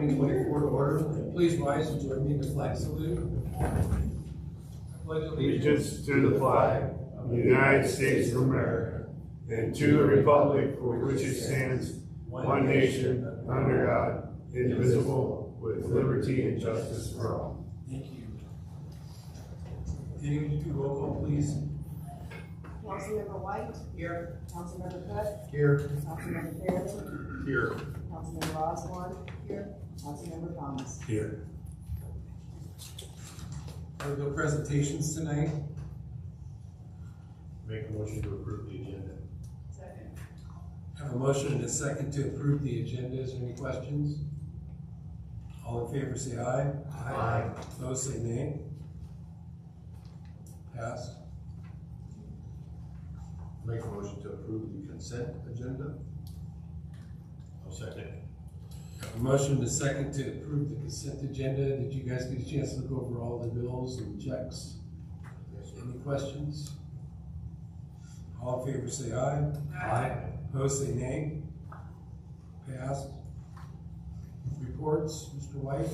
2024 to order. Please rise and join me in the flag salute. I pledge allegiance to the flag of the United States of America and to the republic for which it stands, one nation, under God, indivisible, with liberty and justice for all. Thank you. Can you do roll call, please? Councilmember White. Here. Councilmember Cook. Here. Councilmember Fairley. Here. Councilmember Osborne. Here. Councilmember Thomas. Here. There are no presentations tonight. Make a motion to approve the agenda. Second. I have a motion and a second to approve the agenda. Is there any questions? All in favor say aye. Aye. Those say nay. Passed. Make a motion to approve the consent agenda. I'll second. I have a motion and a second to approve the consent agenda. Did you guys get a chance to look over all the bills and checks? Yes, sir. Any questions? All in favor say aye. Aye. Opposed say nay. Passed. Reports, Mr. White?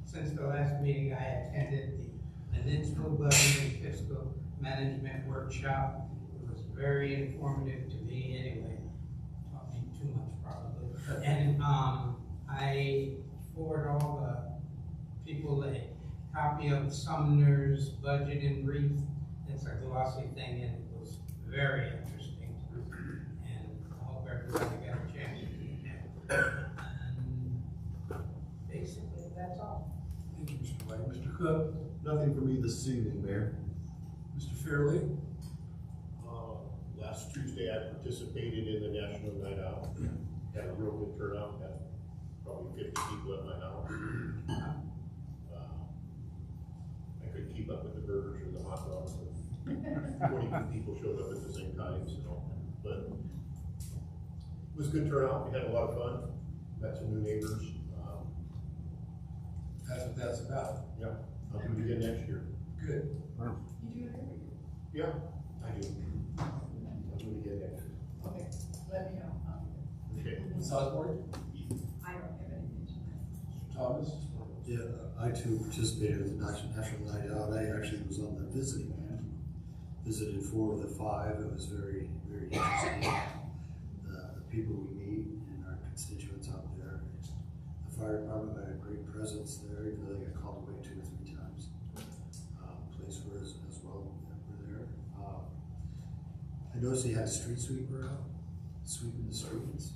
Since the last meeting, I attended the municipal budget and fiscal management workshop. It was very informative to me anyway, talking too much probably. And I forward all the people a copy of Sumner's budget in brief. It's a glossy thing and it was very interesting. And I hope everybody got a chance to read it. And basically, that's all. Thank you, Mr. White. Mr. Cook? Nothing for me this evening, Mayor. Mr. Fairley? Last Tuesday, I participated in the National Night Out. Had a real good turnout, had probably 50 people at my house. I couldn't keep up with the burgers or the hot dogs. 22 people showed up at the same time, so, but it was a good turnout. We had a lot of fun, met some new neighbors. That's what that's about. Yeah, I'll do it again next year. Good. You do it every year. Yeah, I do. I'll do it again next year. Okay, let me know. Okay. Ms. Osborne? I don't have anything tonight. Mr. Thomas? Yeah, I too participated in the National Night Out. I actually was on the visiting end. Visited 4 of the 5. It was very, very interesting. The people we meet and our constituents out there. The fire department had a great presence there, even though they got called away 2 or 3 times. Police were as well were there. I noticed he had a street sweeper out, sweeping the streets.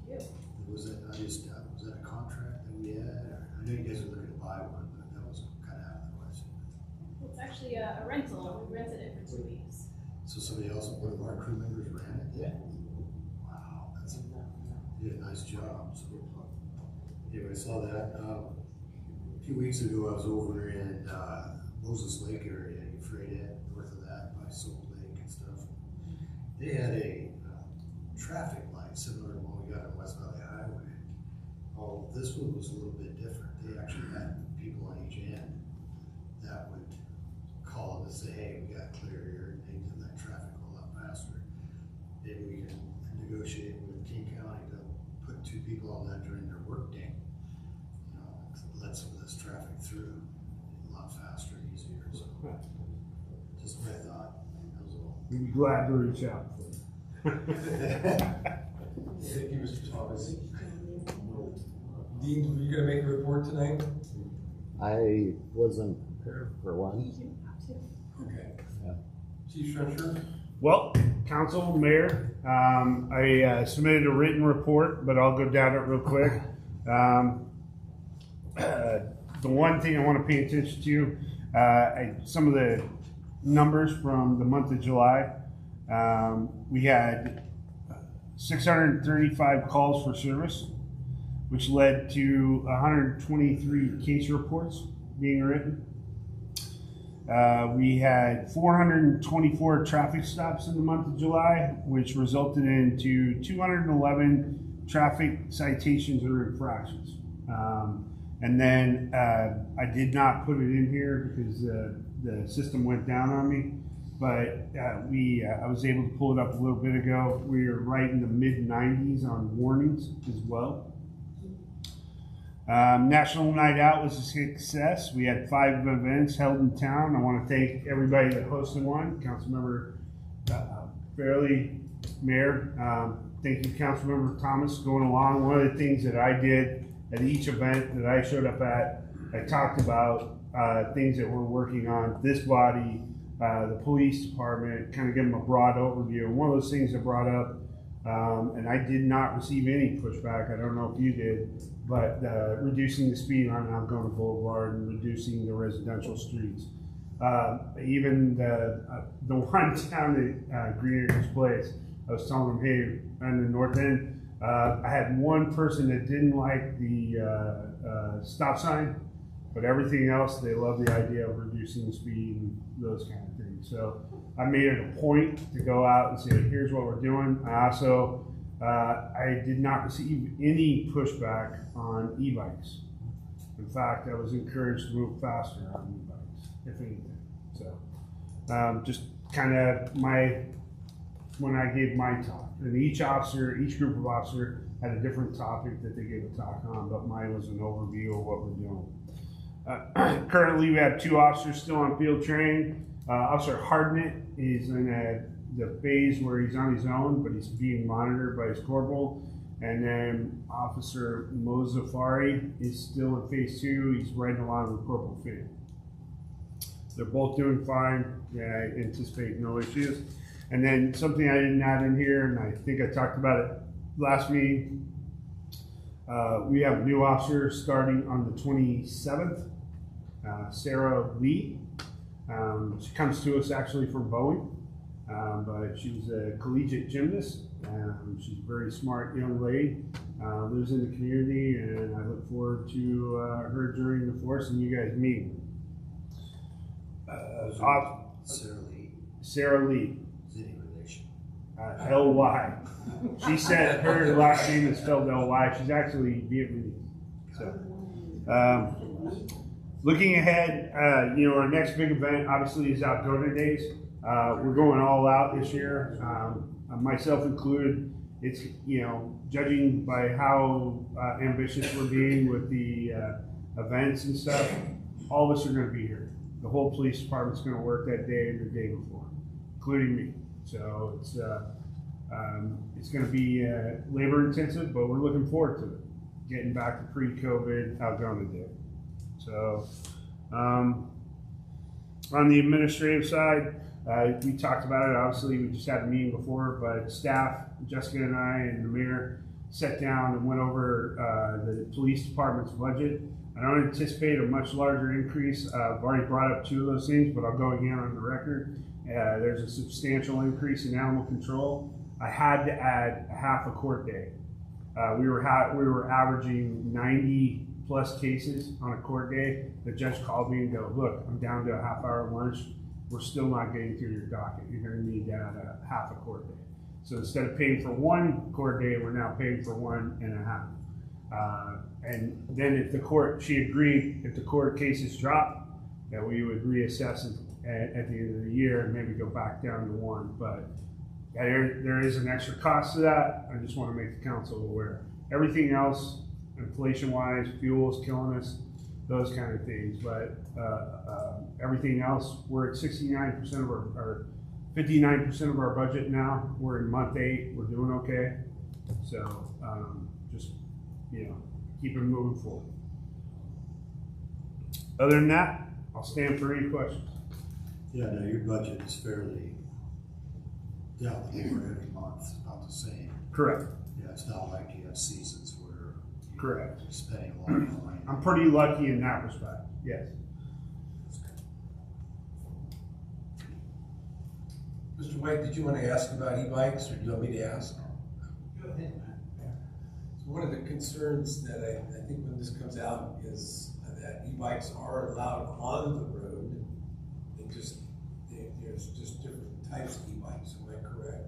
Yeah. Was that was that a contract that we had? Or, I know you guys are looking to buy one, but that was kind of out of the question. It's actually a rental. We rented it for 2 weeks. So somebody else, one of our crew members ran it? Yeah. Wow, that's a nice job. So, anyway, I saw that. A few weeks ago, I was over in Moses Lake area, Euphrates, north of that, by Salt Lake and stuff. They had a traffic light similar to what we got on West Valley Highway. Oh, this one was a little bit different. They actually had people on each end that would call and say, hey, we got clear here, and they did that traffic a lot faster. Maybe we can negotiate with King County to put 2 people on that during their work day. You know, let some of this traffic through a lot faster, easier. So, just my thought. That was all. We'd be glad to reach out. Thank you, Mr. Thomas. Dean, were you going to make a report tonight? I wasn't prepared for one. Okay. Yeah. Chief Trencher? Well, Council, Mayor, I submitted a written report, but I'll go down it real quick. The one thing I want to pay attention to, some of the numbers from the month of July. We had 635 calls for service, which led to 123 case reports being written. We had 424 traffic stops in the month of July, which resulted into 211 traffic citations or infractions. And then I did not put it in here because the system went down on me. but I was able to pull it up a little bit ago. We are right in the mid-90s on warnings as well. National Night Out was a success. We had 5 events held in town. I want to thank everybody that hosted one. Councilmember Fairley, Mayor, thank you, Councilmember Thomas, going along. One of the things that I did at each event that I showed up at, I talked about things that we're working on. This body, the police department, kind of give them a broad overview. And one of those things I brought up, and I did not receive any pushback. I don't know if you did, but reducing the speed on Algona Boulevard and reducing the residential streets. Even the one down at Green Acres Place, I was telling them, hey, on the north end, I had one person that didn't like the stop sign, but everything else, they love the idea of reducing the speed and those kind of things. So I made it a point to go out and say, here's what we're doing. I also, I did not receive any pushback on e-bikes. In fact, I was encouraged to move faster on e-bikes, if anything. So just kind of when I gave my talk. And each group of officer had a different topic that they gave a talk on, but mine was an overview of what we're doing. Currently, we have 2 officers still on field training. Officer Hardnett is in the phase where he's on his own, but he's being monitored by his corporal. And then Officer Mozafari is still in phase 2. He's riding along with Corporal Finn. They're both doing fine. Yeah, I anticipate no issues. And then something I didn't add in here, and I think I talked about it last meeting. We have a new officer starting on the 27th, Sarah Lee. She comes to us actually from Boeing, but she's a collegiate gymnast. She's a very smart young lady, lives in the community, and I look forward to her joining the force and you guys meeting. Sarah Lee. Is any relation? L-Y. She said her last name is spelled L-Y. She's actually Vietnamese. So, looking ahead, our next big event obviously is Algona Days. We're going all out this year, myself included. It's, judging by how ambitious we're being with the events and stuff, all of us are going to be here. The whole police department's going to work that day and the day before, including me. So it's going to be labor intensive, but we're looking forward to it. Getting back to pre-COVID Algona Day. So on the administrative side, we talked about it. Obviously, we just had a meeting before, but staff, Jessica and I and the mayor sat down and went over the police department's budget. I don't anticipate a much larger increase. I've already brought up 2 of those things, but I'll go again on the record. There's a substantial increase in animal control. I had to add a half a court day. We were averaging 90 plus cases on a court day. The judge called me and go, look, I'm down to a half-hour lunch. We're still not getting through your docket. You're going to need to add a half a court day. So instead of paying for 1 court day, we're now paying for 1.5. And then if the court cases drop, that we would reassess it at the end of the year and maybe go back down to 1. But there is an extra cost to that. I just want to make the council aware. Everything else, inflation-wise, fuel is killing us, those kind of things. But everything else, we're at 69% of our 59% of our budget now. We're in month 8. We're doing okay. So just keep it moving forward. Other than that, I'll stand for any questions. Yeah, no, your budget is fairly down over every month, about the same. Correct. Yeah, it's not like you have seasons where Correct. you're spending a lot of money. I'm pretty lucky in that respect. Yes. Mr. White, did you want to ask about e-bikes, or do you want me to ask? Go ahead, man. So one of the concerns that I think when this comes out is that e-bikes are allowed on the road. There's just different types of e-bikes. Am I correct?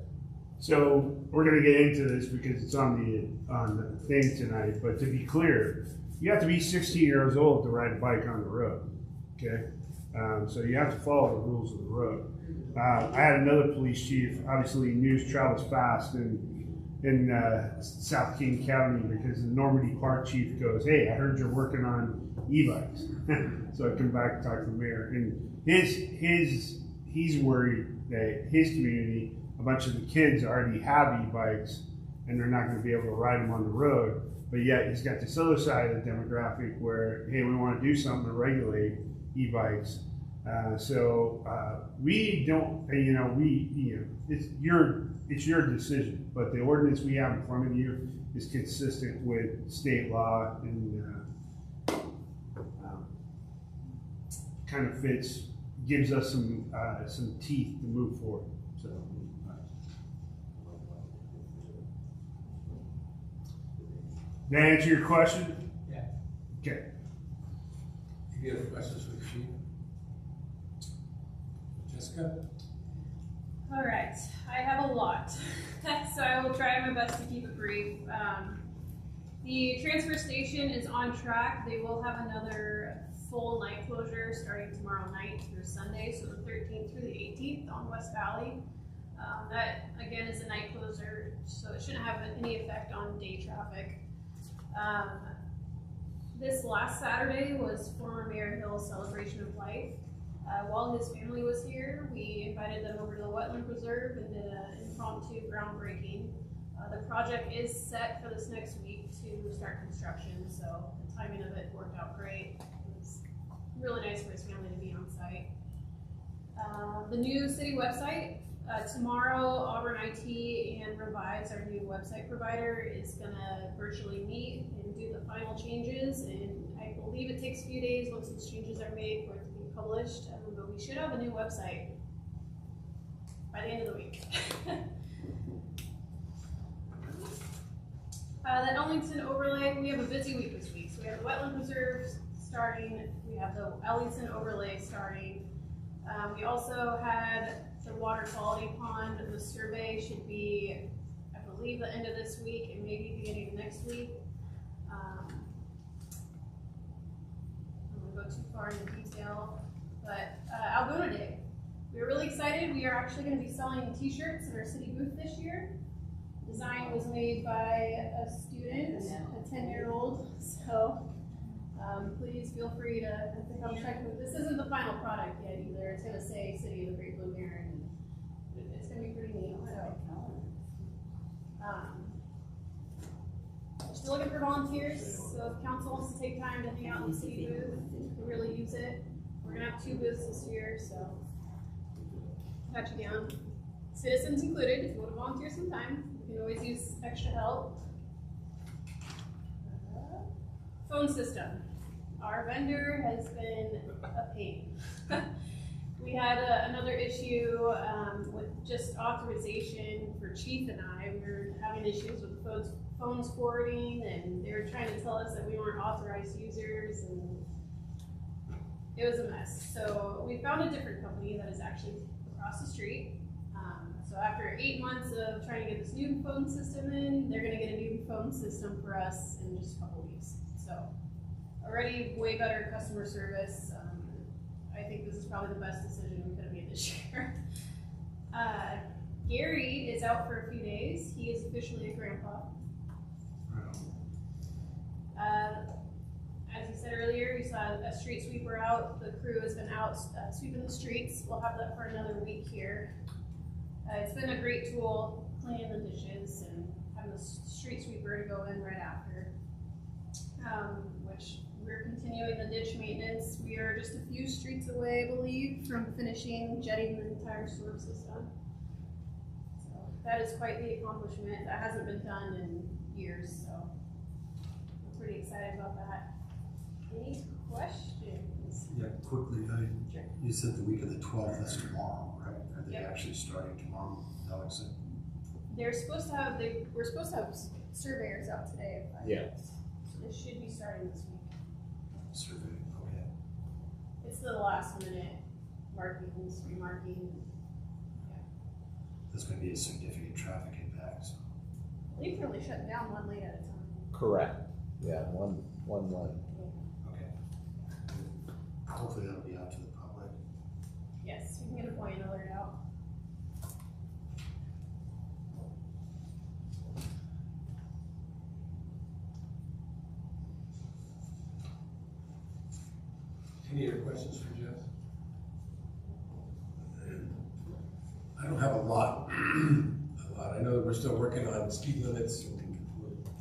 So we're going to get into this because it's on the thing tonight. But to be clear, you have to be 16 years old to ride a bike on the road. Okay, so you have to follow the rules of the road. I had another police chief. Obviously, news travels fast in South King County because the Normandy Park chief goes, "Hey, I heard you're working on e-bikes." So I come back and talk to the mayor, and he's worried that his community, a bunch of the kids already have e-bikes, and they're not going to be able to ride them on the road. But yet he's got this other side of the demographic where, hey, we want to do something to regulate e-bikes. We don't, it's your decision, but the ordinance we have in front of you is consistent with state law and kind of fits, gives us some teeth to move forward. So. Did that answer your question? Yeah. Okay. Any other questions for the chief? Jessica? All right, I have a lot, so I will try my best to keep it brief. The transfer station is on track. They will have another full night closure starting tomorrow night through Sunday, so the 13th through the 18th on West Valley. That again is a night closure, so it shouldn't have any effect on day traffic. This last Saturday was former Mayor Hill's celebration of life. While his family was here, we invited them over to the wetland preserve and did an impromptu groundbreaking. The project is set for this next week to start construction, so the timing of it worked out great. It was really nice for his family to be on site. The new city website, tomorrow Auburn IT and Revise, our new website provider, is gonna virtually meet and do the final changes, and I believe it takes a few days once those changes are made for it to be published, but we should have a new website by the end of the week. The Ellington overlay, we have a busy week this week. So we have the wetland preserves starting, we have the Ellington overlay starting. We also had the water quality pond. The survey should be, I believe, the end of this week and maybe beginning of next week. I don't want to go too far into detail, but Algona Day. We're really excited. We are actually going to be selling t-shirts at our city booth this year. The design was made by a student, a 10-year-old, so please feel free to come check it. This isn't the final product yet either. It's going to say City of the Great Blue Heron, and it's going to be pretty neat. So, we're still looking for volunteers, so if council wants to take time to hang out in the city booth and really use it, we're going to have 2 booths this year, so got you down. Citizens included, if you want to volunteer some time, you can always use extra help. Phone system. Our vendor has been a pain. We had another issue with just authorization for Chief and I. We were having issues with phones forwarding, and they were trying to tell us that we weren't authorized users, and it was a mess. So we found a different company that is actually across the street. So after 8 months of trying to get this new phone system in, they're gonna get a new phone system for us in just a couple weeks. So already way better customer service. I think this is probably the best decision we could have made this year. Gary is out for a few days. He is officially a grandpa. As you said earlier, you saw a street sweeper out. The crew has been out sweeping the streets. We'll have that for another week here. It's been a great tool, cleaning the dishes and having the street sweeper to go in right after. Which we're continuing the ditch maintenance. We are just a few streets away, I believe, from finishing jetting the entire sewer system. So that is quite the accomplishment. That hasn't been done in years, so we're pretty excited about that. Any questions? Yeah, quickly, you said the week of the 12th, that's tomorrow, right? Are they Yep. actually starting tomorrow, Alex? We're supposed to have surveyors out today. Yeah. So they should be starting this week. Survey, okay. It's the last minute markings, remarking. That's gonna be a significant traffic impact, so. They've really shut down one lane at a time. Correct. Yeah, one lane. Okay. Hopefully that'll be out to the public. Yes, we can get a FOIA alert out. Any other questions for Jeff? I don't have a lot. I know that we're still working on speed limits.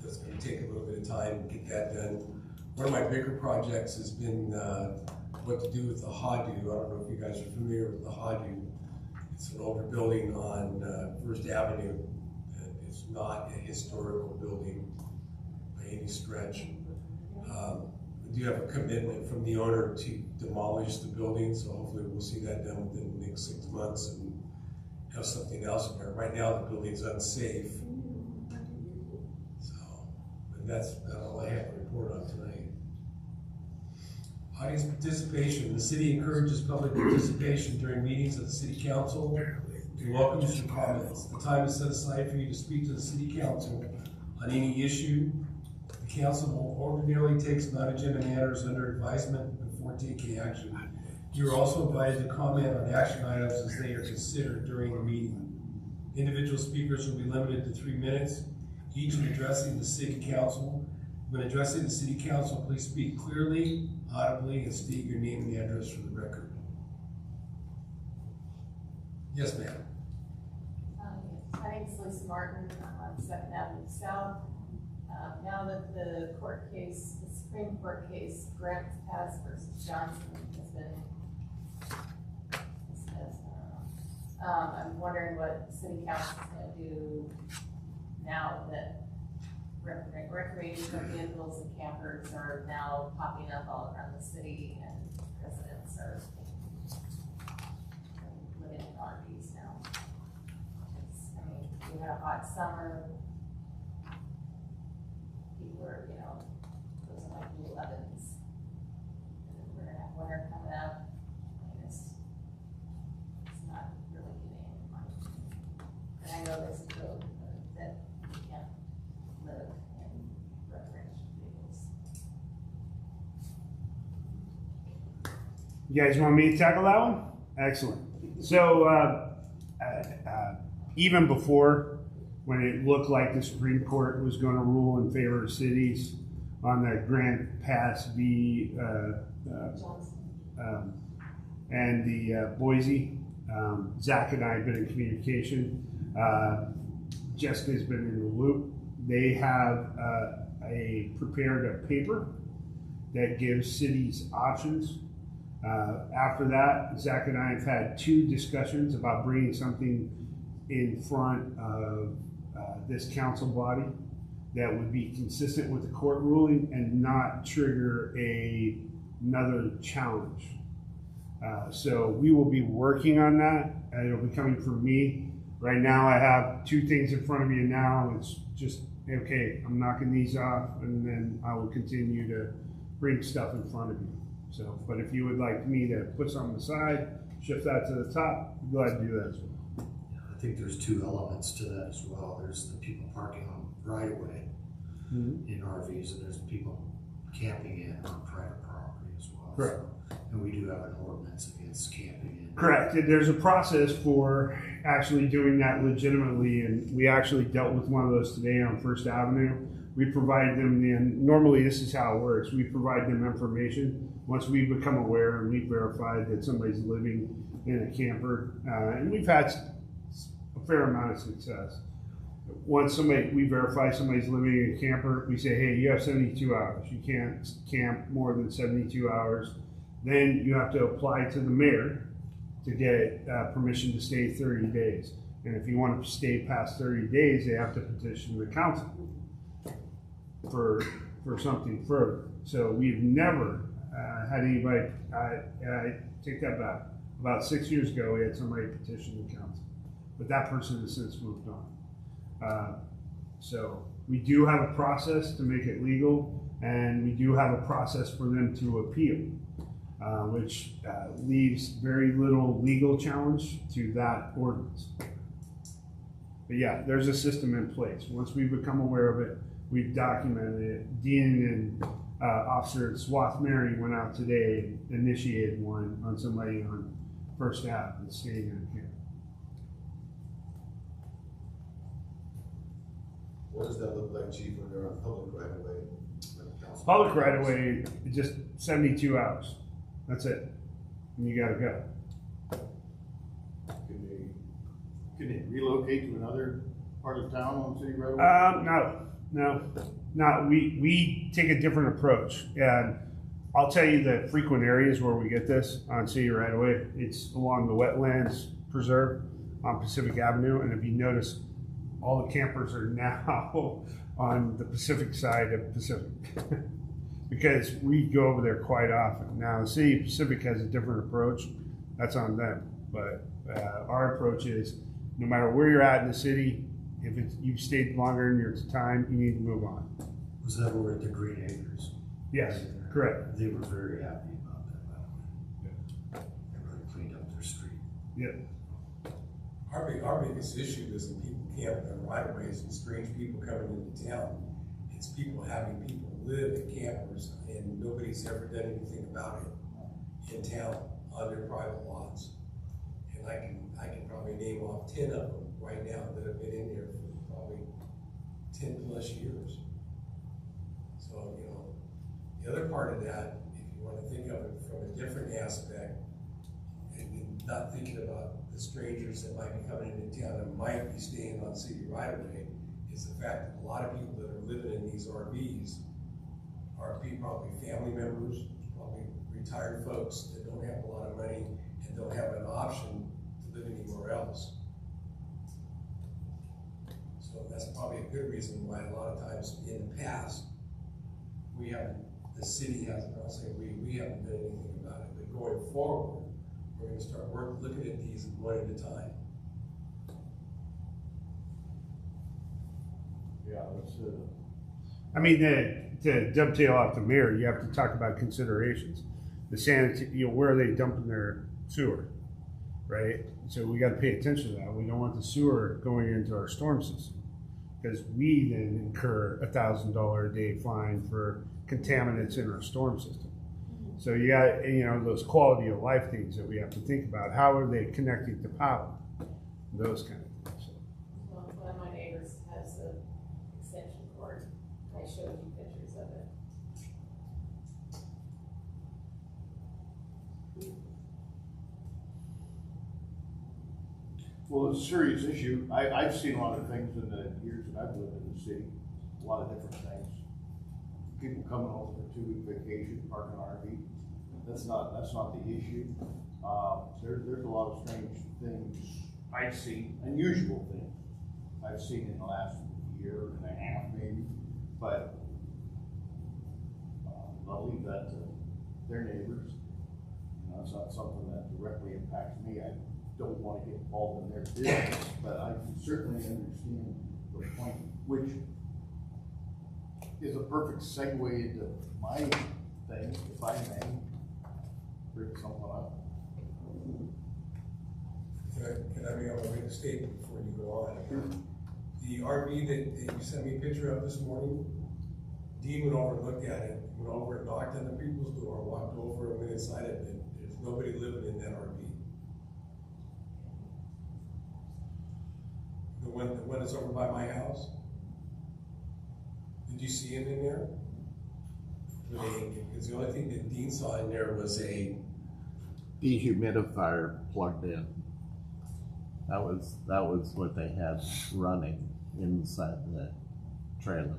That's gonna take a little bit of time to get that done. One of my bigger projects has been what to do with the Hadu. I don't know if you guys are familiar with the Hadu. It's an older building on First Avenue. It's not a historical building by any stretch. We do have a commitment from the owner to demolish the building, so hopefully we'll see that done within the next 6 months and have something else in there. Right now, the building's unsafe. So, and that's all I have to report on tonight. Audience participation. The city encourages public participation during meetings of the city council and welcomes your comments. The time is set aside for you to speak to the city council on any issue. The council will ordinarily take non-agenda matters under advisement before taking action. You are also invited to comment on action items as they are considered during the meeting. Individual speakers will be limited to 3 minutes, each in addressing the city council. When addressing the city council, please speak clearly, audibly, and state your name and address for the record. Yes, ma'am. My name's Lisa Martin. I'm on 2nd Avenue South. Now that the court case, the Supreme Court case, Grant Pass versus Johnson has been dismissed, I'm wondering what city council is going to do now that recreational vehicles and campers are now popping up all around the city and residents are living in RVs now. We had a hot summer. People are, those are like the 11s. And we're gonna have winter coming up. It's not really getting any money. And I know there's a code that you can't live in recreational vehicles. You guys want me to tackle that one? Excellent. So, even before, when it looked like the Supreme Court was going to rule in favor of cities on the Grant Pass v. And the Boise, Zach and I have been in communication. Jessica's been in the loop. They have prepared a paper that gives cities options. After that, Zach and I have had 2 discussions about bringing something in front of this council body that would be consistent with the court ruling and not trigger another challenge. So we will be working on that. It'll be coming from me. Right now I have 2 things in front of you now. It's just, okay, I'm knocking these off and then I will continue to bring stuff in front of you. So, but if you would like me to put something aside, shift that to the top, I'm glad to do that as well. I think there's 2 elements to that as well. There's the people parking on right away in RVs, and there's the people camping in on private property as well. Correct. So, and we do have an ordinance against camping in. Correct. There's a process for actually doing that legitimately, and we actually dealt with one of those today on First Avenue. We provide them normally this is how it works. We provide them information. Once we become aware and we verified that somebody's living in a camper, and we've had a fair amount of success. Once we verify somebody's living in a camper, we say, hey, you have 72 hours. You can't camp more than 72 hours. Then you have to apply to the mayor to get permission to stay 30 days. And if you want to stay past 30 days, they have to petition the council for something further. So we've never had anybody, I take that back. About 6 years ago, we had somebody petition the council, but that person has since moved on. So we do have a process to make it legal, and we do have a process for them to appeal, which leaves very little legal challenge to that ordinance. But yeah, there's a system in place. Once we become aware of it, we've documented it. Dean and Officer Swath Mary went out today and initiated one on somebody on first out and staying in camp. What does that look like, chief, when they're on public right of way? Like council- Public right of way, just 72 hours. That's it. And you gotta go. Can they relocate to another part of town on city right away? No. We take a different approach, and I'll tell you the frequent areas where we get this on city right away. It's along the wetlands preserve on Pacific Avenue, and if you notice, all the campers are now on the Pacific side of Pacific because we go over there quite often. Now, the city of Pacific has a different approach. That's on them, but our approach is no matter where you're at in the city, if you've stayed longer than your time, you need to move on. Was that over at the Green Acres? Yes, correct. They were very happy about that, by the way. They really cleaned up their street. Yeah. Our biggest issue isn't people camping on right of ways and strange people coming into town. It's people having people live in campers and nobody's ever done anything about it in town on their private lots. And I can probably name off 10 of them right now that have been in there for probably 10 plus years. So, you know, the other part of that, if you want to think of it from a different aspect, and not thinking about the strangers that might be coming into town and might be staying on city right of way, is the fact that a lot of people that are living in these RVs are probably family members, probably retired folks that don't have a lot of money and don't have an option to live anywhere else. So that's probably a good reason why a lot of times in the past, the city hasn't, I'll say we haven't done anything about it, but going forward, we're gonna start looking at these one at a time. Yeah, that's, I mean, to dovetail off the mayor, you have to talk about considerations. The where are they dumping their sewer, right? So we got to pay attention to that. We don't want the sewer going into our storm system because we then incur $1,000 a day fine for contaminants in our storm system. So you got, those quality of life things that we have to think about. How are they connecting to power? Those kind of things. Well, one of my neighbors has an extension cord. I showed you pictures of it. well, it's a serious issue. I've seen a lot of things in the years that I've lived in the city, a lot of different things. People coming over for a 2-week vacation, parking RV. That's not the issue. There's a lot of strange things I've seen, unusual things I've seen in the last year and a half maybe, but I'll leave that to their neighbors. It's not something that directly impacts me. I don't want to get involved in their business, but I can certainly understand the point, which is a perfect segue into my thing, if I may bring something up. Can I make a statement before you go on? The RV that you sent me a picture of this morning, Dean went over and looked at it, went over and knocked on the people's door, walked over and went inside it, and there's nobody living in that RV. The one that's over by my house? Did you see him in there? Because the only thing that Dean saw in there was a dehumidifier plugged in. That was what they had running inside the trailer.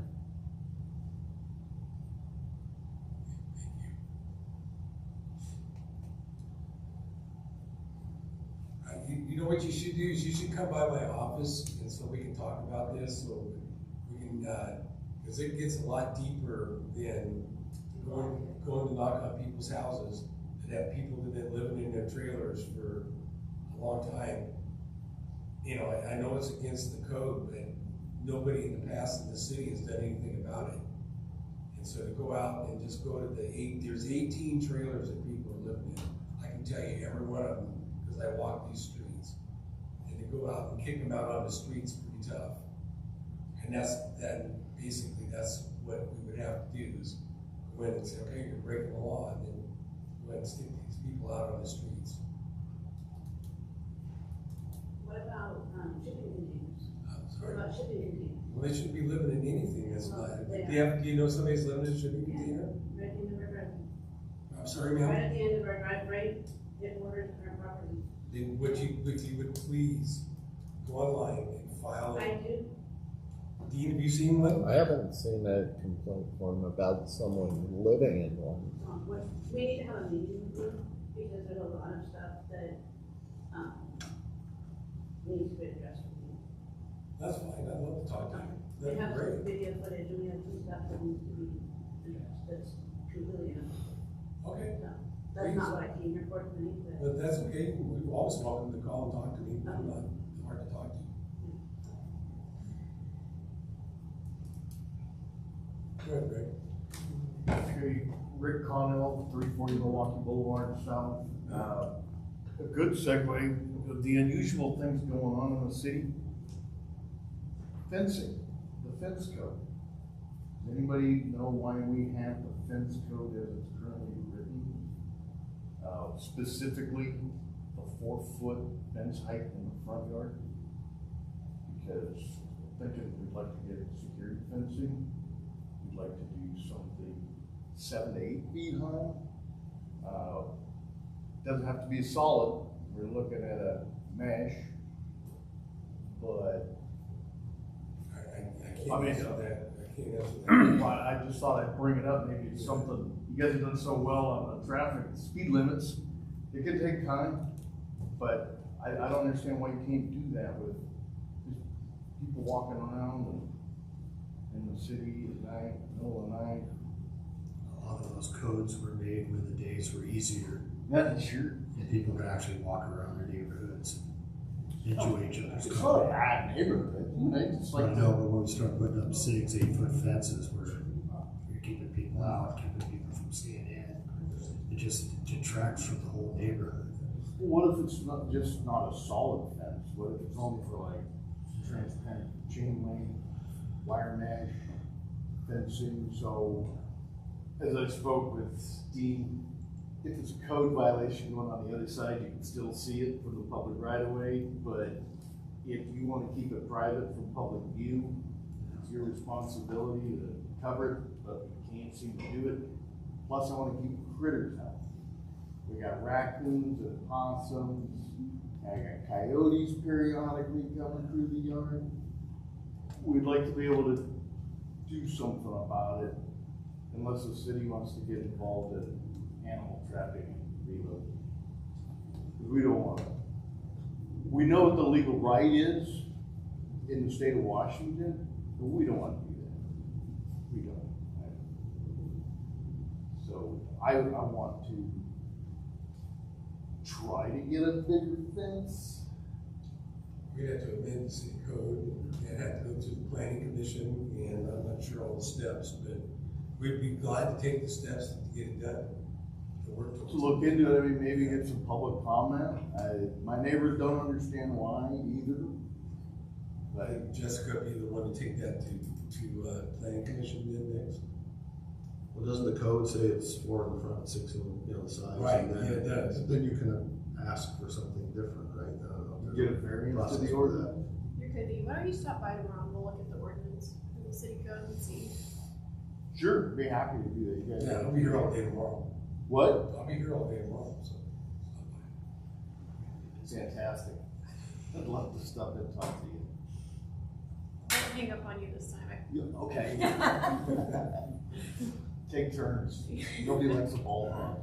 You know what you should do is you should come by my office and so we can talk about this, so we can, because it gets a lot deeper than going to knock on people's houses that have people that have been living in their trailers for a long time. I know it's against the code, but nobody in the past in the city has done anything about it. And so to go out and just go to there's 18 trailers that people are living in. I can tell you every one of them, because I walk these streets. And to go out and kick them out on the streets is pretty tough. And basically that's what we would have to do is go in and say, okay, you're breaking the law, and then go ahead and stick these people out on the streets. What about, shipping containers? What Sorry. about shipping containers? Well, they shouldn't be living in anything, that's not, They do you know somebody's living in a shipping container? Right in the river, I'm sorry, right ma'am, at the end of our drive, right, it borders our property. then would you would please go online and file I it? do, Dean, have you seen one? I haven't seen a complaint form about someone living in one. we need to have a meeting with them, because there's a lot of stuff that, needs to be addressed with you. That's fine, I'd love to talk to you. We That'd have be great. some video footage, and we have some stuff that needs to be addressed, that's completely unacceptable. Okay, So, that's not what I came here for tonight, but. but that's okay, we're always welcome to call and talk to me, I'm not hard to talk to. Go ahead, Greg. Okay, Rick Connell, 340 Milwaukee Boulevard South. A good segue of the unusual things going on in the city. Fencing, the fence code. Does anybody know why we have the fence code as it's currently written? Specifically, the 4-foot fence height in the front yard. Because I'm thinking we'd like to get security fencing. We'd like to do something 7 to 8 feet high. Doesn't have to be solid. We're looking at a mesh, but I can't I mean, answer that, I can't answer that. I just thought I'd bring it up. Maybe it's something, you guys have done so well on the traffic speed limits. It could take time, but I don't understand why you can't do that with just people walking around in the city at night, middle of the night. A lot of those codes were made when the days were easier Yeah, sure. and people could actually walk around their neighborhoods, enjoy each other's It's not a company. bad neighborhood, right? It's I like, know, but when we start putting up 6, 8-foot fences, we're keeping people out, keeping people from seeing in. It just detracts from the whole neighborhood. what if it's not a solid fence? What if it's only for like transparent chain link, wire mesh, fencing? So, as I spoke with Dean, if it's a code violation going on the other side, you can still see it from the public right of way, but if you want to keep it private from public view, it's your responsibility to cover it, but you can't seem to do it. Plus, I want to keep critters out. We got raccoons and possums, I got coyotes periodically coming through the yard. We'd like to be able to do something about it, unless the city wants to get involved in animal trapping and reload. We don't want to. We know what the legal right is in the state of Washington, but we don't want to do that. We don't. So I want to try to get a bigger fence. We'd have to amend the city code and have to go to the planning commission, and I'm not sure all the steps, but we'd be glad to take the steps to get it done. To work towards To look into it, I mean, maybe get some public comment. My neighbors don't understand why either. I think Jessica be the one to take that to planning commission then next. Well, doesn't the code say it's 4 in the front, 6 in the sides? Right, and then, yeah, it does. Then you can ask for something different, right? I don't know if there's Get a variance to process the for ordinance. You're good, Dee. Why don't you stop by tomorrow and we'll look at the ordinance and the city code and see. Sure, be happy to do that. You guys. Yeah, I'll be here all day tomorrow. What? I'll be here all day tomorrow, so. Fantastic. I'd love to stop and talk to you. I won't hang up on you this time. Okay. Take turns. Nobody likes a ball run.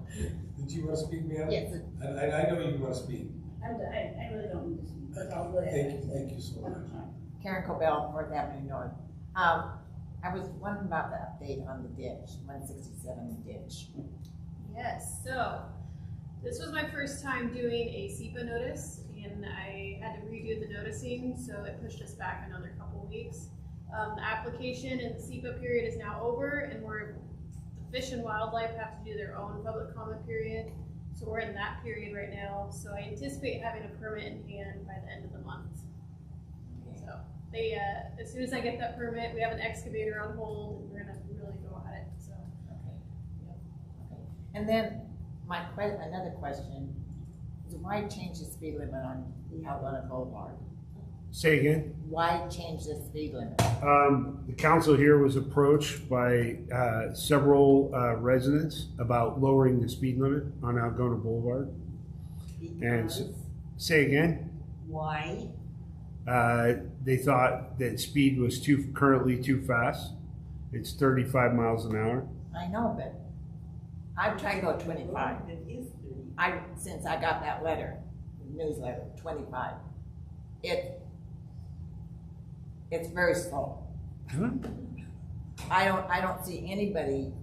Did you want to speak, ma'am? Yes. I know you want to speak. I really don't need to speak, but I'll go ahead. Thank you so much. Karen Cobell, 4th Avenue North. I was wondering about the update on the ditch, 167 ditch. Yes, so this was my first time doing a SEPA notice, and I had to redo the noticing, so it pushed us back another couple weeks. The application and the SEPA period is now over, and the Fish and Wildlife have to do their own public comment period. So we're in that period right now. So I anticipate having a permit in hand by the end of the month. So they, as soon as I get that permit, we have an excavator on hold, and we're gonna really go at it. So. Okay. Yep. Okay. And then another question. So why change the speed limit on Algona Boulevard? Say again? Why change the speed limit? The council here was approached by several residents about lowering the speed limit on Algona Boulevard. And say again? Why? They thought that speed was currently too fast. It's 35 miles an hour. I know, but I've tried to go 25. Since I got that letter, newsletter, 25. It's very slow. I don't see anybody,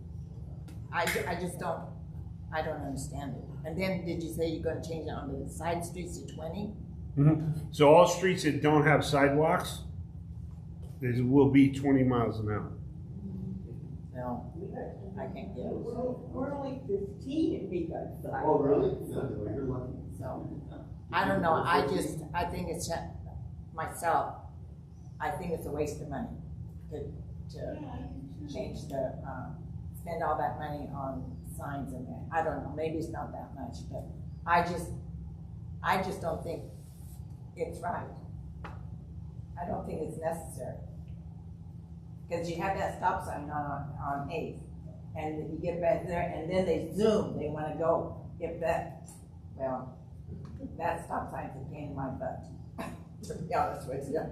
I don't understand it. And then did you say you're gonna change it on the side streets to 20? So all streets that don't have sidewalks, there will be 20 miles an hour. No, I can't get it. We're only 15 and we got sidewalks. Oh, really? No, you're lucky. So, I don't know, I think it's, myself, I think it's a waste of money to change spend all that money on signs and that. I don't know, maybe it's not that much, but I just don't think it's right. I don't think it's necessary. Because you have that stop sign on 8th, and you get back there, and then they zoom, they wanna go, that stop sign's a pain in my butt, to be honest with you.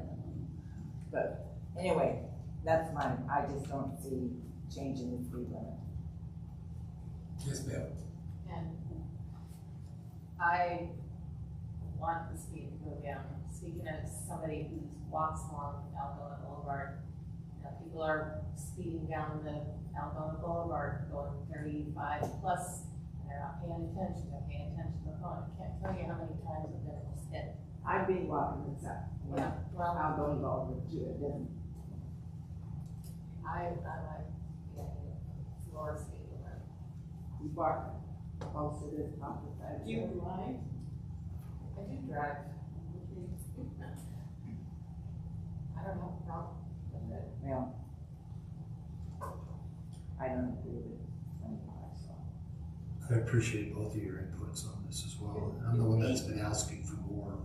But anyway, that's mine. I just don't see changing the speed limit. Yes, ma'am. And I want the speed to go down. Speaking as somebody who walks along Algona Boulevard, people are speeding down the Algona Boulevard going 35 plus, and they're not paying attention. They're paying attention to the phone. I can't tell you how many times I've been almost hit. I've been walking this up. Yeah, well, I'll go over to it then. I like floor speed limit. You bark close to this opposite. Do you drive? I do drive. I don't have a problem with it. Well, I don't agree with 25, so. I appreciate both of your inputs on this as well. I'm the one that's been asking for more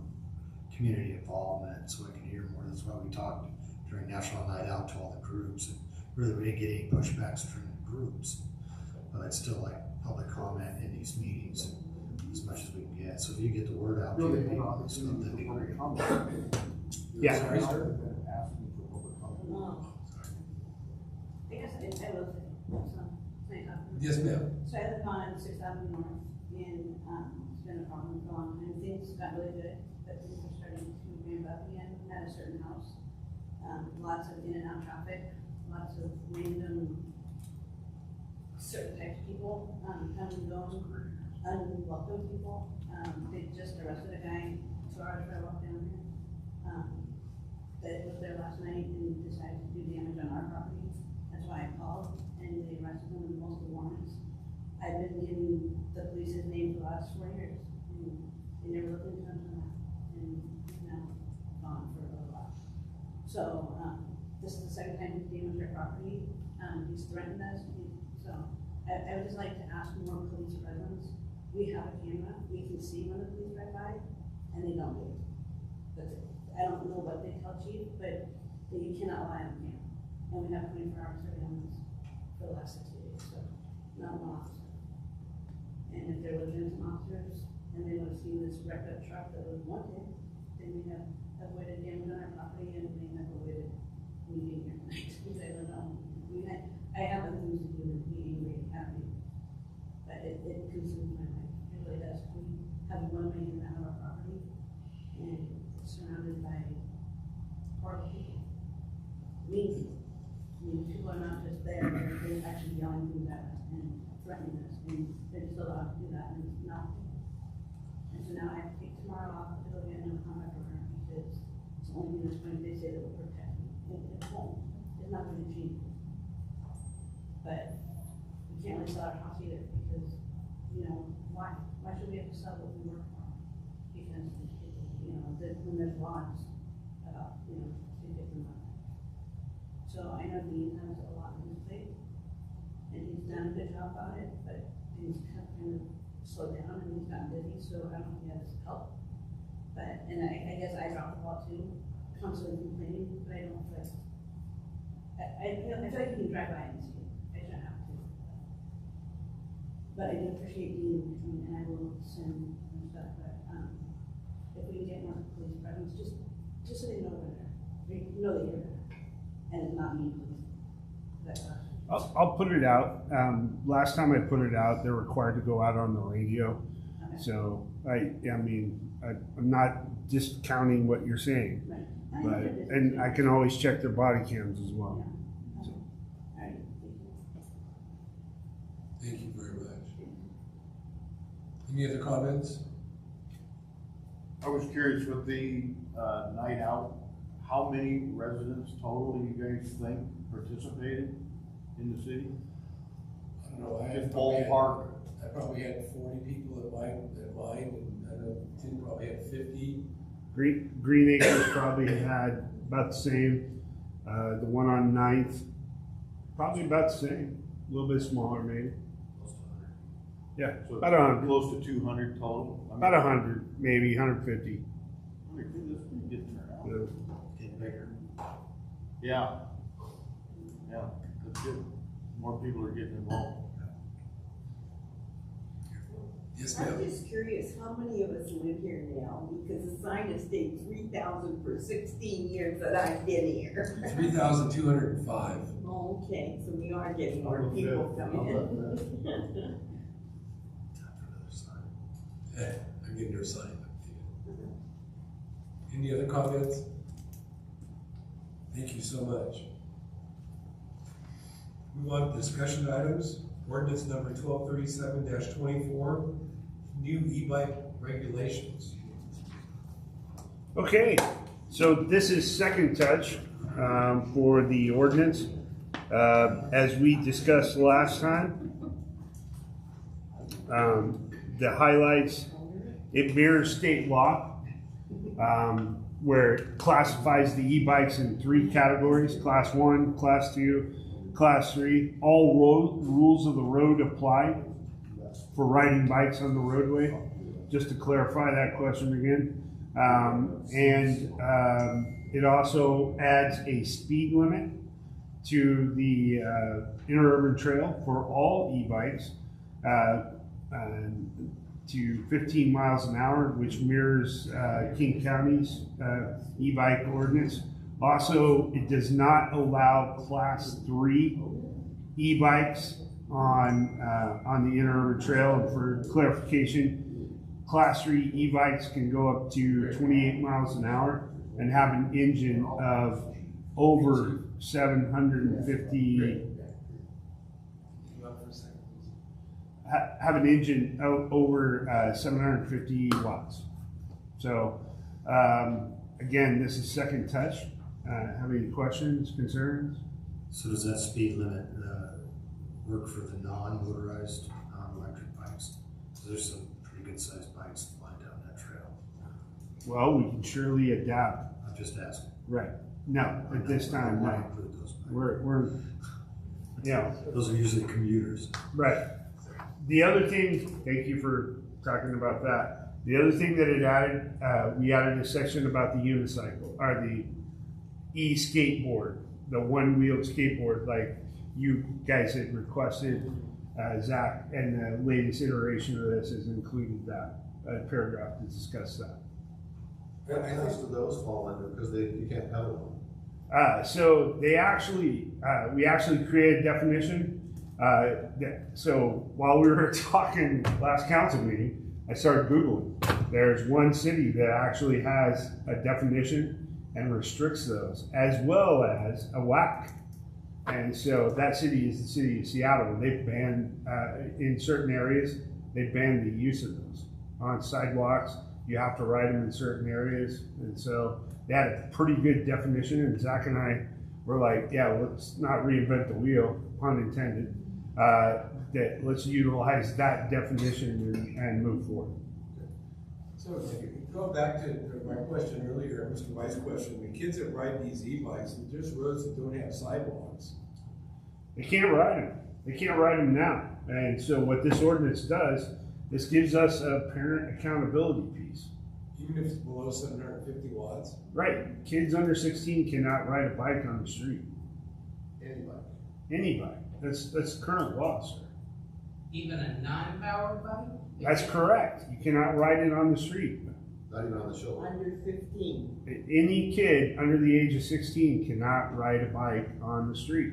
community involvement so I can hear more. That's why we talked during National Night Out to all the groups. And really, we didn't get any pushbacks from the groups. But I'd still like public comment in these meetings as much as we can get. So if you get the word out to your people, that'd be great. Yeah. Sorry, sir. Asking for public comment. No. I guess I was, Yes, ma'am. so I live on 6th Avenue North, and it's been a problem for a long time. Things got really good, but things are starting to ramp up again at a certain house. Lots of in and out traffic, lots of random certain types of people, come and go, unwelcome people. They just arrested a guy 2 hours before I walked down here. That was there last night and decided to do damage on our property. That's why I called, and they arrested him with multiple warrants. I've been giving the police his name for the last 4 years, and they never looked into him for that, and he's now gone for a little while. So, this is the second time he's damaged our property. He's threatened us, so I would just like to ask more police presence. We have a camera, we can see when the police drive by, and they don't do it. That's it. I don't know what they tell chief, but that you cannot lie on camera. And we have 24-hour surveillance for the last 60 days, so not one officer. And if there would have been some officers and they would have seen this wrecked up truck that was wanted, then we have avoided damage on our property and we have avoided meeting here tonight. Because I don't know, I have other things to do than being really happy. But it consumes my life. It really does. We have 1 million out of our property and it's surrounded by horrible people. Mean people. I mean, people are not just there, they're actually yelling things at us and threatening us, and they're just allowed to do that, and it's not. And so now I have to take tomorrow off to go get a no contact order, because it's the only thing that's going to, they say that will protect me. It won't. It's not going to change it. But we can't really sell our house either, because, you know, why? Why should we have to sell what we work for? Because, you know, when there's laws about, you know, to get them out. So I know Dean has a lot on his plate, and he's done a good job about it, but things have kind of slowed down and he's gotten busy, so I don't know if he has help. But, and I guess I drop the ball too, constantly complaining, but I don't feel like, I feel like you can drive by and see it, I shouldn't have to. But I do appreciate Dean, and I will send some stuff, but, if we can get more police presence, just so they know they're there, they know that you're there, and it's not me, police. I'll put it out. Last time I put it out, they're required to go out on the radio. Okay. So I'm not discounting what you're saying, Right. but, and I can always check their body cams as well. Yeah. Okay. All right, thank you. Thank you very much. Any other comments? I was curious with the, night out, how many residents total do you guys think participated in the city? I don't know, Just ballpark. I probably had 40 people at mine, and I know Tim probably had 50. Green Acres probably had about the same. The one on 9th, probably about the same, a little bit smaller maybe. Yeah, So about 100. Close to 200 total? I mean, About 100, maybe 150. That's pretty good turnout. Yeah. Getting bigger. Yeah. Yeah, that's good. More people are getting involved. Yes, I'm ma'am. just curious, how many of us live here now? Because the sign has stayed 3,000 for 16 years that I've been here. 3,205. Okay, so we are getting more I'll people bet. coming I'll in. Time for another sign. I'm getting her signed. Any other comments? Thank you so much. Move on to discussion items. Ordinance number 1237-24, new e-bike regulations. Okay, so this is second touch for the ordinance. As we discussed last time, the highlights, it mirrors state law, where it classifies the e-bikes in 3 categories: Class 1, Class 2, Class 3. All rules of the road apply for riding bikes on the roadway, just to clarify that question again. It also adds a speed limit to the interurban trail for all e-bikes to 15 miles an hour, which mirrors King County's e-bike ordinance. Also, it does not allow Class 3 e-bikes on the interurban trail. And for clarification, Class 3 e-bikes can go up to 28 miles an hour and have an engine of over 750. Have an engine over 750 watts. So, again, this is second touch. Have any questions, concerns? So does that speed limit work for the non-motorized, non-electric bikes? So there's some pretty good sized bikes flying down that trail. Well, we can surely adapt. I'm just asking. Right. No, at this time, Why no. include those bikes? We're Those are usually commuters. right. The other thing, thank you for talking about that. The other thing that it added, we added a section about the unicycle, or the e-skateboard, the one-wheeled skateboard, like you guys had requested. Zach, and the latest iteration of this has included that paragraph to discuss that. What class do those fall under? Because you can't pedal them. So they actually, we actually created a definition. So while we were talking last council meeting, I started Googling. There's one city that actually has a definition and restricts those, as well as a WAC. And so that city is the city of Seattle. They've banned, in certain areas, they banned the use of those. On sidewalks, you have to ride them in certain areas. And so they had a pretty good definition, and Zach and I were like, yeah, let's not reinvent the wheel, pun intended. That let's utilize that definition and move forward. So going back to my question earlier, Mr. White's question, the kids that ride these e-bikes, there's roads that don't have sidewalks. They can't ride them. They can't ride them now. And so what this ordinance does This gives us a parent accountability piece. Even if it's below 750 watts? Right, kids under 16 cannot ride a bike on the street. Anybody. Anybody. That's current law, sir. Even a non-powered bike? That's correct. You cannot ride it on the street. Not even on the shoulder. Under 15. Any kid under the age of 16 cannot ride a bike on the street.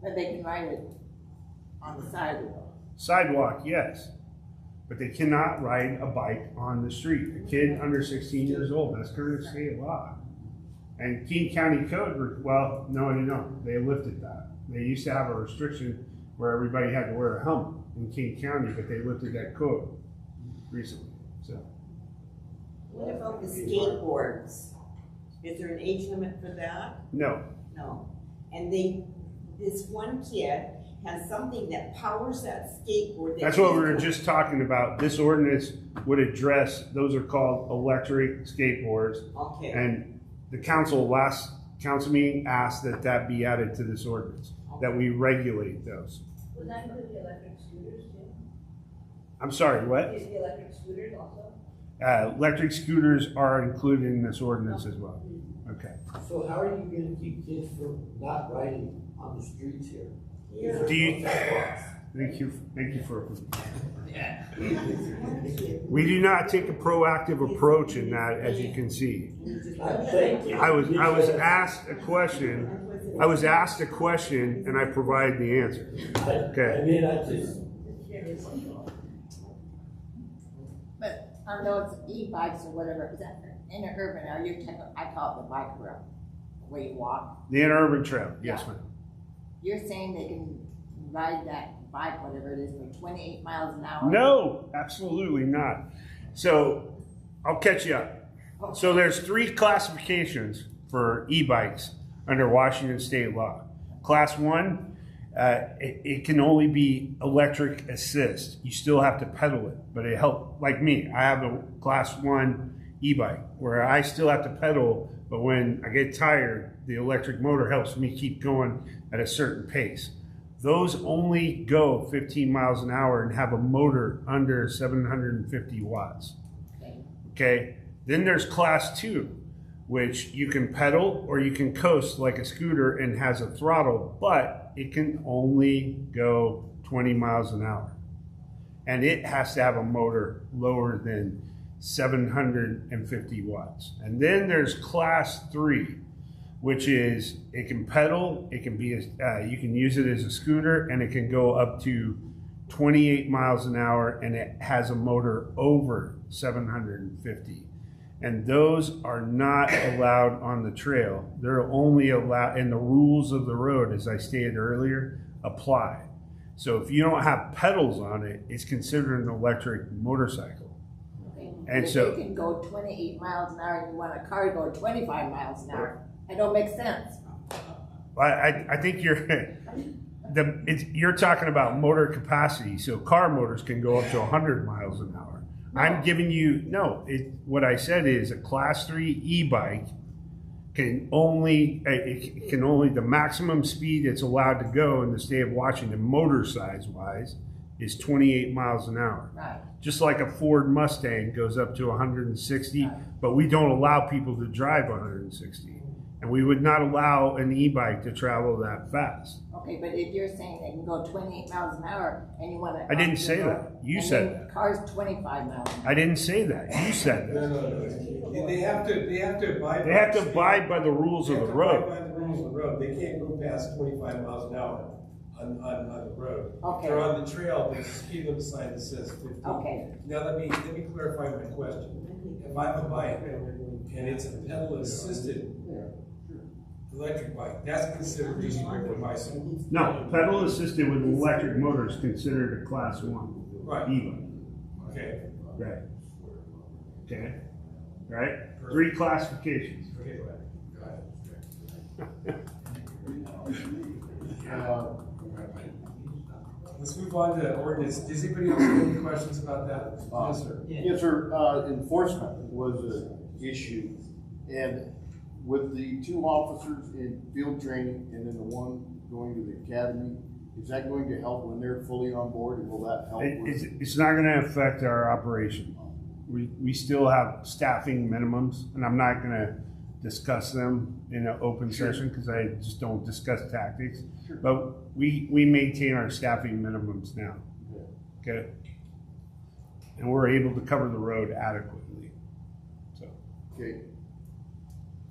But they can ride it on the sidewalk. Sidewalk, yes. But they cannot ride a bike on the street. A kid under 16 years old, that's current state law. And King County Code, well, no, they don't. They lifted that. They used to have a restriction where everybody had to wear a helmet in King County, but they lifted that code recently, so. What about the skateboards? Is there an age limit for that? No, No. And this one kid has something that powers that skateboard. that's what we were just talking about. This ordinance would address, those are called electric skateboards. Okay. And the last council meeting asked that be added to this ordinance, that we regulate those. Would that include the electric scooters too? I'm sorry, what? Is the electric scooters also? Electric scooters are included in this ordinance as well. Okay. So how are you gonna keep kids from not riding on the streets here? Yeah. Do you, thank you for, Yeah. we do not take a proactive approach in that, as you can see. Thank you. I was asked a question and I provided the answer. Okay. I mean, I just, But on those e-bikes or whatever, is that in an urban area, I call it the bike route, where you walk. The interurban trail, yes ma'am. You're saying they can ride that bike, whatever it is, for 28 miles an hour? No, absolutely not. So I'll catch you up. So there's 3 classifications for e-bikes under Washington state law. Class 1, it can only be electric assist. You still have to pedal it, but it helps. Like me, I have a class 1 e-bike where I still have to pedal, but when I get tired, the electric motor helps me keep going at a certain pace. Those only go 15 miles an hour and have a motor under 750 watts. Okay. Then there's class 2, which you can pedal or you can coast like a scooter and has a throttle, but it can only go 20 miles an hour. And it has to have a motor lower than 750 watts. And then there's class 3, which is it can pedal, it can be, you can use it as a scooter, and it can go up to 28 miles an hour, and it has a motor over 750. And those are not allowed on the trail. They're only allowed, and the rules of the road, as I stated earlier, apply. So if you don't have pedals on it, it's considered an electric motorcycle. Okay. And if so you can go 28 miles an hour and you want a car to go 25 miles an hour, it don't make sense. I think you're talking about motor capacity. So car motors can go up to 100 miles an hour. No. I'm giving you, what I said is a class 3 e-bike can only, the maximum speed it's allowed to go in the state of Washington, motor size wise, is 28 miles an hour. Right. Just like a Ford Mustang goes up to 160, but we don't allow people to drive 160. And we would not allow an e-bike to travel that fast. Okay, but if you're saying they can go 28 miles an hour and you want to... I didn't say that. You said that. Cars 25 miles an hour. I didn't say that. You said that. No. They have to abide. They have to abide by the rules of the road. They have to abide by the rules of the road. They can't go past 25 miles an hour on the road. Okay. They're on the trail. There's a speed limit sign that says 15. Okay. Now let me clarify my question. If I have a bike and it's a pedal assisted electric bike, that's considered just a regular bicycle. No, pedal assisted with electric motor is considered a class 1 Right. e-bike. Okay. Right. Okay. Right? 3 classifications. Okay, go ahead. Let's move on to ordinance. Does anybody else have any questions about that? Yes, sir. Yes, sir. Enforcement was an issue, and with the 2 officers in field training and then the one going to the academy, Is that going to help when they're fully on board, and will that help? It's not gonna affect our operation. We still have staffing minimums, and I'm not gonna discuss them in an open session, because I just don't discuss tactics. But we maintain our staffing minimums now, okay? And we're able to cover the road adequately, so. Okay.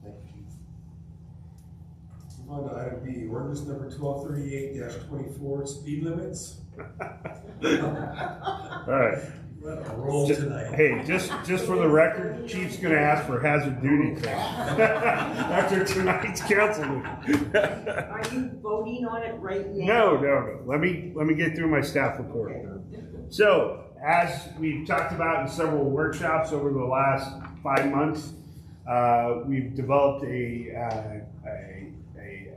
Thank you. Move on to item B, ordinance number 1238-24, speed limits. All right. We're on a roll tonight. Hey, just for the record, Chief's gonna ask for hazard duty pay after tonight's council meeting. Are you voting on it right now? No. Let me get through my staff report. So, as we've talked about in several workshops over the last 5 months, we've developed a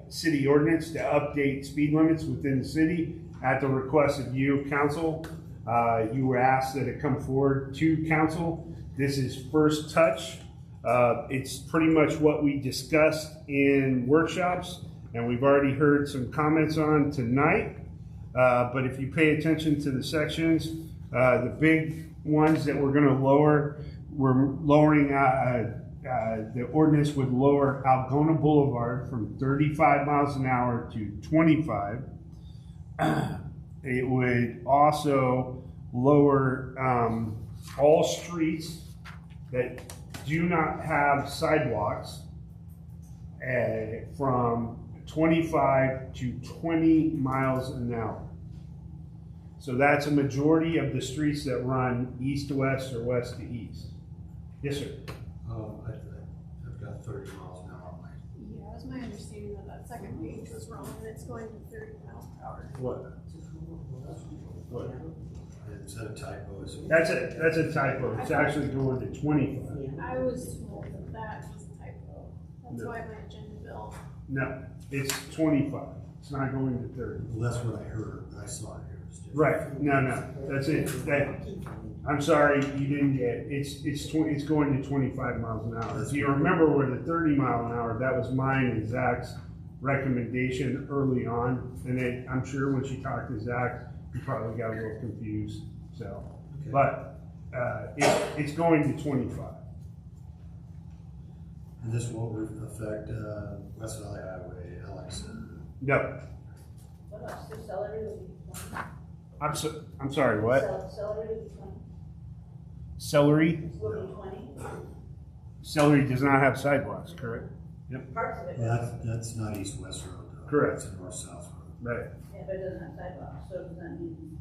city ordinance to update speed limits within the city at the request of you, council. You were asked that it come forward to council. This is first touch. It's pretty much what we discussed in workshops, and we've already heard some comments on tonight. But if you pay attention to the sections, the big ones that we're going to lower, we're lowering, the ordinance would lower Algona Boulevard from 35 miles an hour to 25. It would also lower all streets that do not have sidewalks from 25 to 20 miles an hour. So that's a majority of the streets that run east to west or west to east. Yes, sir. I've got 30 miles an hour on mine. Yeah, it was my understanding that that second page was wrong, and it's going to 30 miles per hour. What? Is that a typo? That's a typo. It's actually going to 25. I was told that that was a typo. That's why my agenda bill. No, it's 25. It's not going to 30. Well, that's what I heard. I saw it here. Right. No. That's it. I'm sorry you didn't get it. It's going to 25 miles an hour. If you remember where the 30 mile an hour, that was mine and Zach's recommendation early on. And then I'm sure when she talked to Zach, he probably got a little confused. So, Okay. But it's going to 25. And this won't affect West Valley Highway, Alex. No. What else, the celery would be 20? I'm sorry, what? Celery would be 20? Celery? Would be 20? Celery does not have sidewalks, correct? Yep. Parts of it. Well, that's not east-west road, though. Correct. It's a north-south road. Right. Yeah, but it doesn't have sidewalks, so does that mean?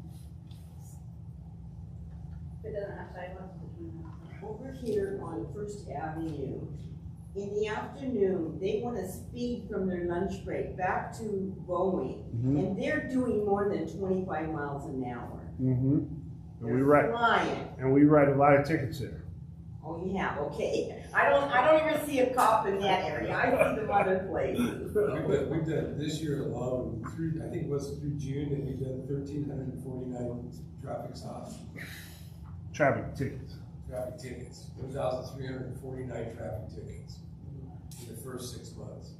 If it doesn't have sidewalks, between that. Over here on First Avenue, in the afternoon, they want to speed from their lunch break back to Boeing, and they're doing more than 25 miles an hour. And They're we write flying. a lot of tickets there. Oh, you have, okay. I don't even see a cop in that area. I see them other places. We've done this year alone, I think it was through June, and we've done 1,349 traffic stops. Traffic tickets. Traffic tickets, 1,349 traffic tickets in the first 6 months.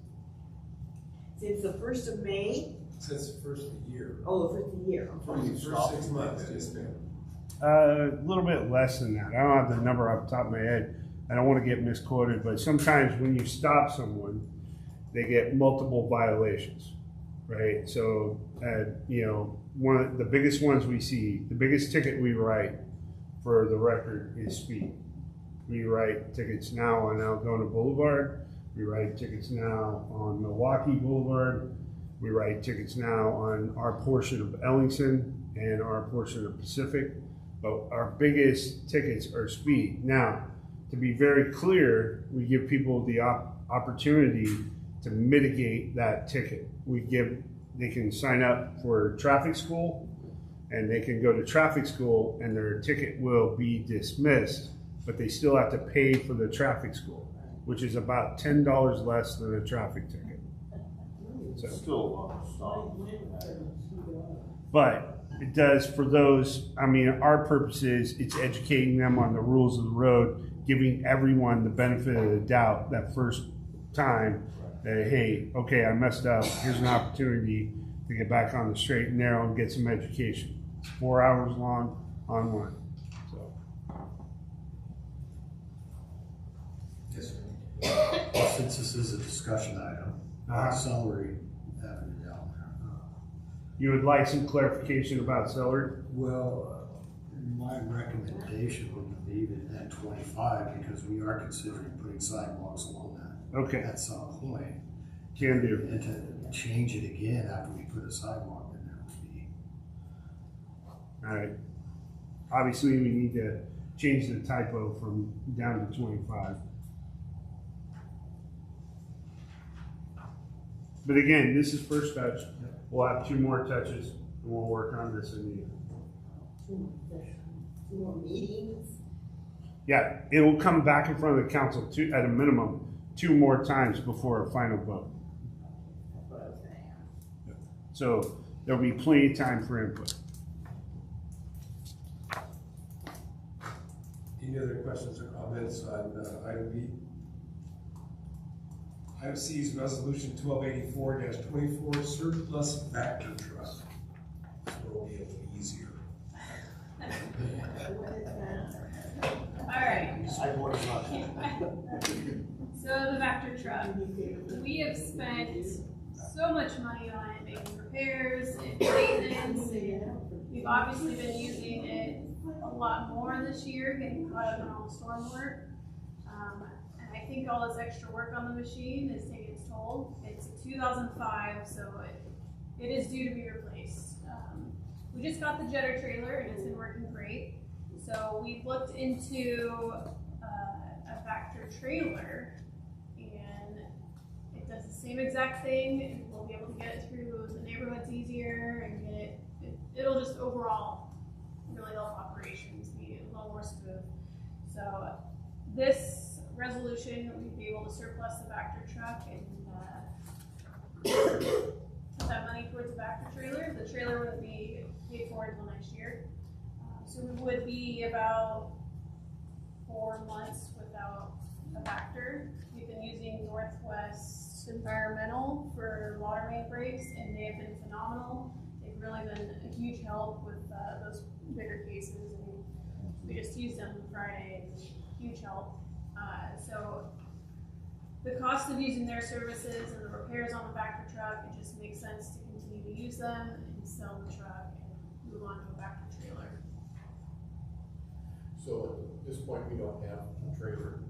Since the 1st of May? Since the first of the year. Oh, the 1st of the year. For the first 6 months, just been. A little bit less than that. I don't have the number off the top of my head. I don't want to get misquoted, but sometimes when you stop someone, they get multiple violations, right? So, one of the biggest ones we see, the biggest ticket we write for the record is speed. We write tickets now on Algona Boulevard. We write tickets now on Milwaukee Boulevard. We write tickets now on our portion of Ellingson and our portion of Pacific. But our biggest tickets are speed. Now, to be very clear, we give people the opportunity to mitigate that ticket. They can sign up for traffic school, and they can go to traffic school and their ticket will be dismissed, but they still have to pay for the traffic school, which is about $10 less than a traffic ticket. So, Still a lot of stop. but it does for those, our purpose is it's educating them on the rules of the road, giving everyone the benefit of the doubt that first time that, hey, okay, I messed up, here's an opportunity to get back on the straight and narrow and get some education. It's 4 hours long on one, so. Yes, sir. Since this is a discussion item, celery avenue down there. You would like some clarification about celery? Well, my recommendation would be leave it at 25 because we are considering putting sidewalks along that Okay, at some point. can do. And to change it again after we put a sidewalk in there would be. All right. Obviously, we need to change the typo from down to 25. But again, this is first touch. We'll have 2 more touches and we'll work on this in the. 2 more meetings. Yeah, it will come back in front of the council at a minimum 2 more times before a final vote. That's what I was gonna ask. So there'll be plenty of time for input. Any other questions or comments on item B? Item C is resolution 1284-24 surplus Vector truck. So it'll be a little easier. Alright, Sidewalk is not. So the Vector truck, we have spent so much money on it, making repairs and maintenance, and we've obviously been using it a lot more this year, getting caught up on all the storm work. And I think all this extra work on the machine is taking its toll. It's a 2005, so it is due to be replaced. We just got the jetter trailer and it's been working great. So we've looked into a Vector trailer, and it does the same exact thing. We'll be able to get it through the neighborhoods easier and get it'll just overall really help operations be a little more smooth. So this resolution, we'd be able to surplus the Vector truck and put that money towards the Vector trailer. The trailer wouldn't be paid for until next year. So we would be about 4 months without a Vector. We've been using Northwest Environmental for water main breaks, and they have been phenomenal. They've really been a huge help with those bigger cases. I mean, we just used them Friday, and huge help. So the cost of using their services and the repairs on the Vector truck, it just makes sense to continue to use them and sell the truck and move on to a Vector trailer. So at this point, we don't have a trailer.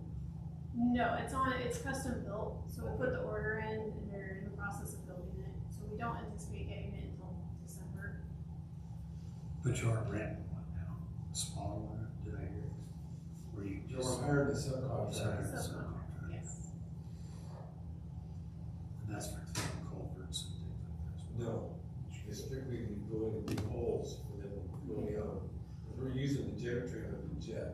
No, it's custom built. So we put the order in and they're in the process of building it. So we don't anticipate getting it until December. But you are renting one now, a smaller one, did I hear? Where you just. You're hired a subcontractor. Subcontract. Yes. And that's for cleaning culverts and things like that. No, it's strictly going to big holes and then going out. We're using the jetter trailer to jet.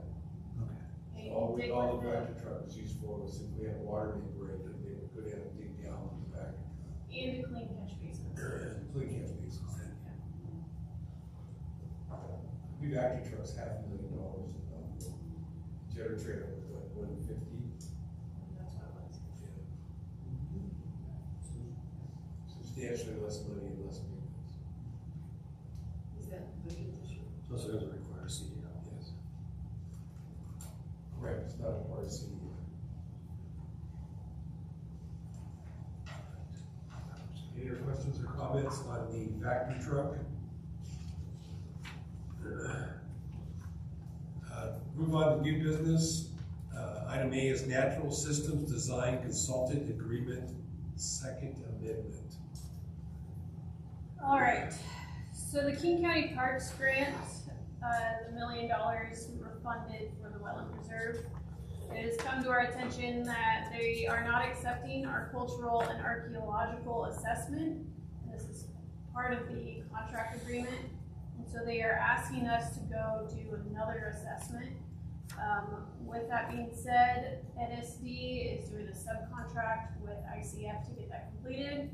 Okay. And you All can dig the with it Vector truck is used for was if we have a water main break, then they would go down and dig down with the Vector truck. and to clean catch basins. Clean catch basins. New Vector truck's $500,000. Jetter trailer was like 150. That's what it was. Substantially less money and less maintenance. Is that the budget this year? Plus it doesn't require a CDL. Yes. Correct, it's not a part of CDL. Any other questions or comments on the Vector truck? Move on to new business. Item A is Natural Systems Design Consultant Agreement, Second Amendment. All right, so the King County Parks Grant, the $1 million we were funded for the wetland preserve. It has come to our attention that they are not accepting our cultural and archaeological assessment. And this is part of the contract agreement. And so they are asking us to go do another assessment. With that being said, NSD is doing a subcontract with ICF to get that completed.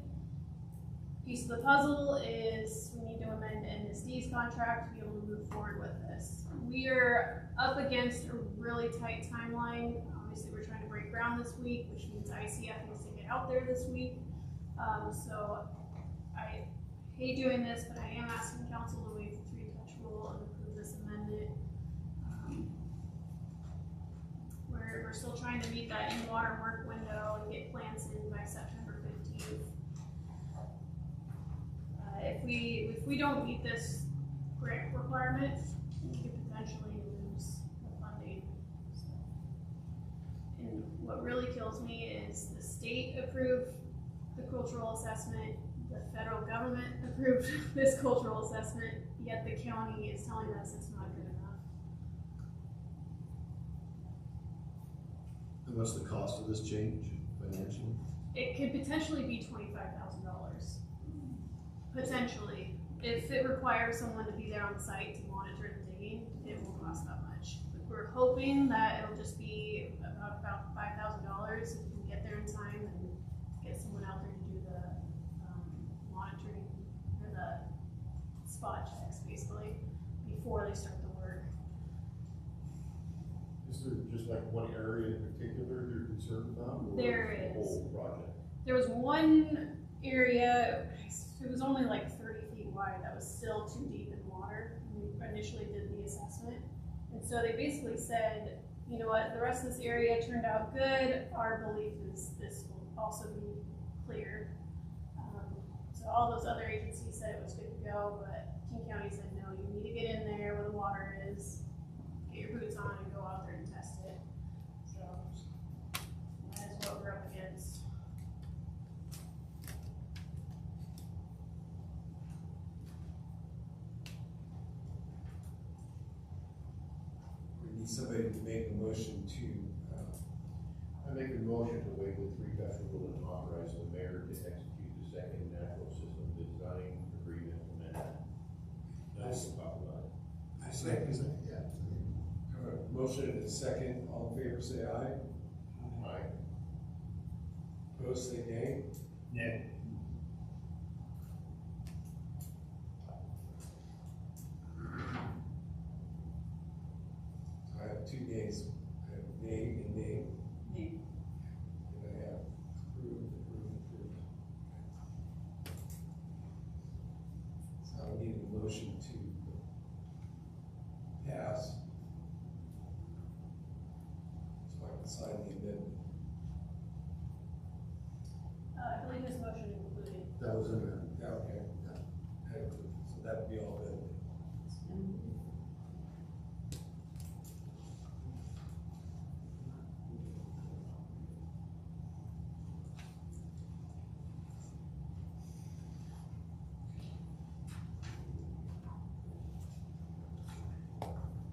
Piece of the puzzle is we need to amend NSD's contract to be able to move forward with this. We are up against a really tight timeline. Obviously, we're trying to break ground this week, which means ICF needs to get out there this week. So I hate doing this, but I am asking council to waive the 3-touch rule and approve this amendment. We're still trying to meet that in-water work window and get plants in by September 15th. If we don't meet this grant requirement, we could potentially lose the funding. So, and what really kills me is the state approved the cultural assessment, the federal government approved this cultural assessment, yet the county is telling us it's not good enough. And what's the cost of this change financially? It could potentially be $25,000. Potentially. If it requires someone to be there on site to monitor the digging, it will cost that much. We're hoping that it'll just be about $5,000 if we can get there in time and get someone out there to do the monitoring or the spot checks basically before they start the work. Is there just like one area in particular you're concerned about? Or There the is. whole project? There was one area, it was only like 30 feet wide, that was still too deep in water when we initially did the assessment. And so they basically said, you know what, the rest of this area turned out good, our belief is this will also be cleared. So all those other agencies said it was good to go, but King County said, no, you need to get in there where the water is, get your boots on and go out there and test it. So that is what we're up against. We need somebody to make a motion to, I make a motion to waive the 3-touch rule and authorize the mayor to execute the second natural system design agreement amendment. Nice to talk about it. I second. Yeah. Have a motion and a second. All in favor, say aye. Aye. Opposed, say nay. Yeah. I have 2 nays. I have nay and nay. Nay. And I have approved. So I need a motion to pass. So I can sign the amendment. I believe this motion included. That was in there. Yeah, okay. Adequate. So that would be all done.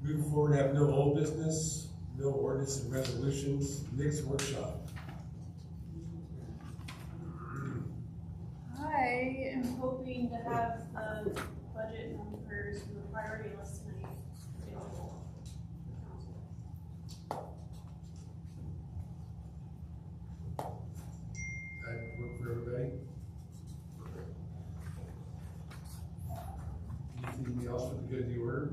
Moving forward, have no old business, no ordinance and resolutions, Nick's workshop. I am hoping to have the budget numbers from the priority list tonight available for council. That work for everybody? Anything else for the good of the order?